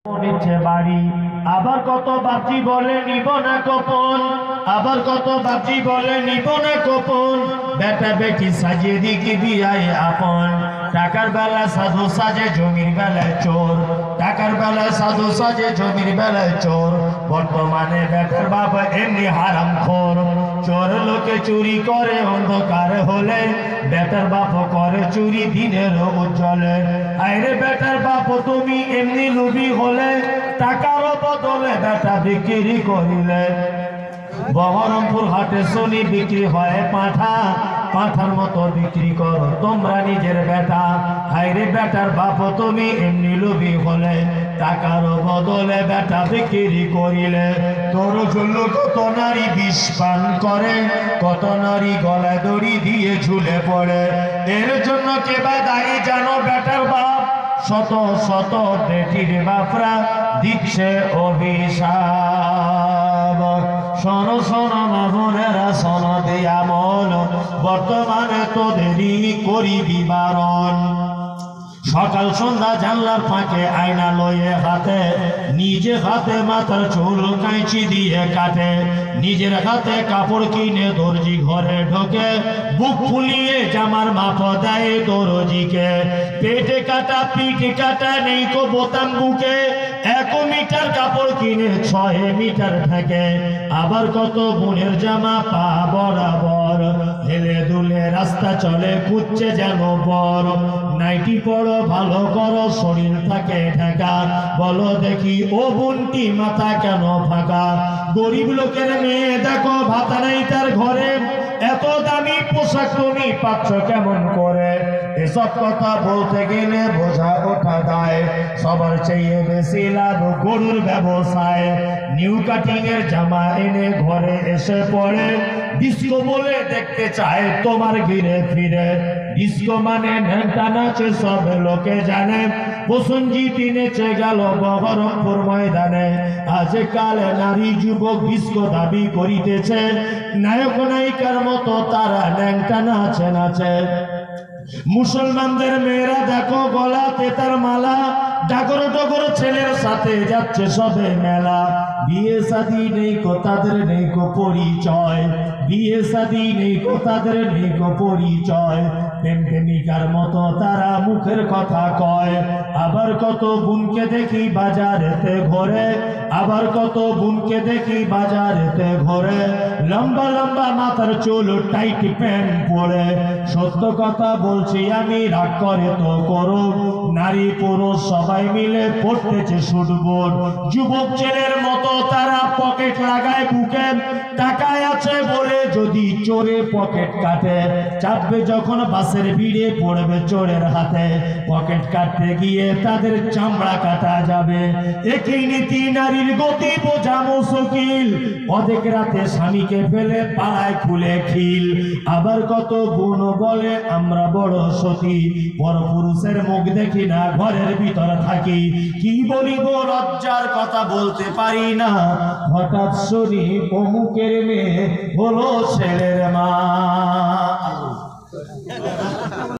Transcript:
নিচে বাড়ি আবার কত বাপজি বলে নিব না কোপন, আবার কত বাপজি বলে নিব না কোপন। বেটা বেটি সাজিয়ে দিকে বিয়ায় আপন, টাকার বেলা সাধু সাজে জমির বেলায় চোর, টাকার বেলায় সাধু সাজে জমির বেলায় চোর। বর্তমানে বেটার বাবা এমনি হারাম খোর, চোর লোকে চুরি করে অন্ধকার হলে, বেটার বাপ করে চুরি দিনের উজ্জ্বলে। আরে বেটার বাপ তুমি এমনি লোভী হলে, টাকার বদলে বেটা বিক্রি করিলে। বহরমপুর হাটে শুনি বিক্রি হয় পাঁঠা, পাঁঠার মতো বিক্রি করো তোমরা নিজের বেটা। হাইরে বেটার বাপ তুমি এমনি লোভী হলে, টাকার বদলে বেটা বিক্রি করিলে। তোর জন্য কত নারী বিষ পান করে, কত নারী গলায় দড়ি দিয়ে ঝুলে পড়ে। এর জন্য কে বা দায়ী জানো বেটার বাপ, শত শত বেটির বাপরা দিচ্ছে অভিশাপ। শোনো শোনো মা বোনেরা শোনো দিয়া মন, বর্তমানে তোদেরই করিবি বারণ। সকাল সন্ধ্যা জানলার ফাঁকে আয়না লয়ে হাতে, নিজে হাতে মাথার চুল কাঁচি দিয়ে কাটে, নিজের হাতে কাপড় কিনে দর্জি ঘরে ঢোকে, বুক ফুলিয়ে জামার মাপ দেয় দর্জিকে। পেটে কাটা পিঠ কাটা নেই কো বোতাম বুকে, 1 মিটার কাপড় কিনে 6 মিটার থাকে। আবার কত বোনের জামা পা বরাবর, হেলে দুলে রাস্তা চলে খুঁজছে যেন বর। নাইটি পড়ো ভালো করো শরীর থাকে ঢাকা, বলো দেখি ও বোনটি মাথা কেন ফাঁকা। গরিব লোকের মেয়ে দেখো ভাতা নাই তার ঘরে, এত দামি পোশাক তুমি পাচ্ছ কেমন করে। এসব কথা বলতে গেলে বোঝা ওঠা দায়, সবার চেয়ে বেশি লাভ গরুর ব্যবসায়। নিউ কাটিং এর জামা এনে ঘরে এসে পড়ে, ডিস্কো বলে দেখতে চায় তোমার ঘিরে ফিরে। ডিস্কো মানে ঘন্টা নাচে সব লোকে জানে, বসঞ্জিতি নেচে গেল বহরমপুর ময়দানে। আজকাল নারী যুবক ডিস্কো দাবি করিতেছে, নায়ক নায়িকার মতো তারা ন্যাংটা নাচে নাচে। মুসলমানদের মেয়েরা দেখো গলাতে তার মালা, ডাগর ডগর ছেলের সাথে যাচ্ছে সবে মেলা। বিয়ে শাদী নেই কো তাদের নেই কো পরিচয়, বিয়ে শাদী নেই কো তাদের নেই কো পরিচয়। প্রেম প্রেমিকার মতো তারা মুখের কথা কয়। আবার কত বোনকে দেখি বাজারেতে ঘোরে, আবার কত বোনকে দেখি বাজারেতে ঘোরে, লম্বা লম্বা মাথার চুল টাইট প্যান্ট পরে। সত্য কথা বলছি আমি, রাগ করে তো করো, নারী পুরুষ সবাই মিলে পড়তেছে শুটবোর্ড। যুবক ছেলের মতো তারা পকেট লাগায় বুকে, টাকায় আছে বলে যদি চোরে পকেট কাটে, চাপবে যখন বাসের ভিড়ে পড়বে চোরের হাতে। পকেট কাটতে গিয়ে তাদের চামড়া কাটা যাবে, একই নীতি নারীর গতি বোঝা মুশকিল। অনেক রাতে স্বামীকে ফেলে পাড়ায় খুলে খিল। আবার কত গুণ বলে আমরা বড় সতী, বড় পুরুষের মুখ দেখি না ঘরের ভিতর থাকি। কি বলিব লজ্জার কথা বলতে পারি না, হঠাৎ শুনি অমুকের মেয়ে হলো ছেলের মা।